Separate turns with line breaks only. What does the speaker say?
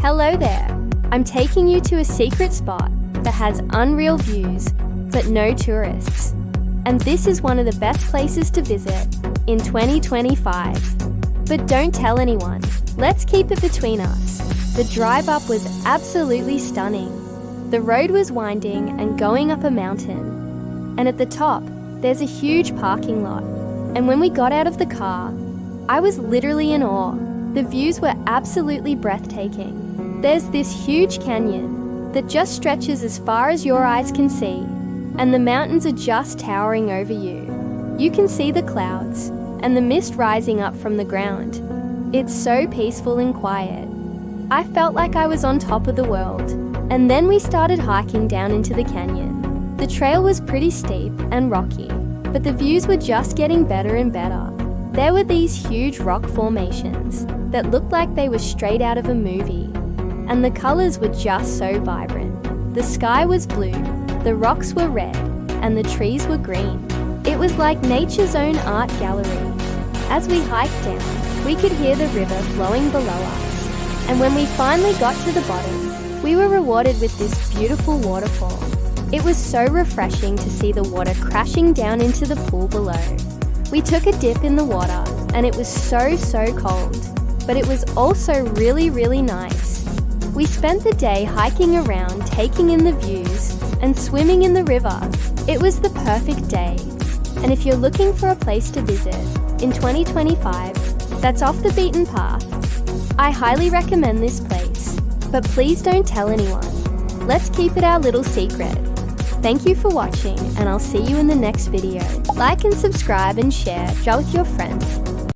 Hello there! I'm taking you to a secret spot that has unreal views, but no tourists. And this is one of the best places to visit in 2025. But don't tell anyone. Let's keep it between us. The drive up was absolutely stunning. The road was winding and going up a mountain. And at the top, there's a huge parking lot. And when we got out of the car, I was literally in awe. The views were absolutely breathtaking. There's this huge canyon that just stretches as far as your eyes can see, and the mountains are just towering over you. You can see the clouds and the mist rising up from the ground. It's so peaceful and quiet. I felt like I was on top of the world. And then we started hiking down into the canyon. The trail was pretty steep and rocky, but the views were just getting better and better. There were these huge rock formations that looked like they were straight out of a movie. And the colours were just so vibrant. The sky was blue, the rocks were red, and the trees were green. It was like nature's own art gallery. As we hiked down, we could hear the river flowing below us. And when we finally got to the bottom, we were rewarded with this beautiful waterfall. It was so refreshing to see the water crashing down into the pool below. We took a dip in the water, and it was so cold, but it was also really nice. We spent the day hiking around, taking in the views, and swimming in the river. It was the perfect day. And if you're looking for a place to visit in 2025 that's off the beaten path, I highly recommend this place. But please don't tell anyone. Let's keep it our little secret. Thank you for watching, and I'll see you in the next video. Like and subscribe and share with your friends.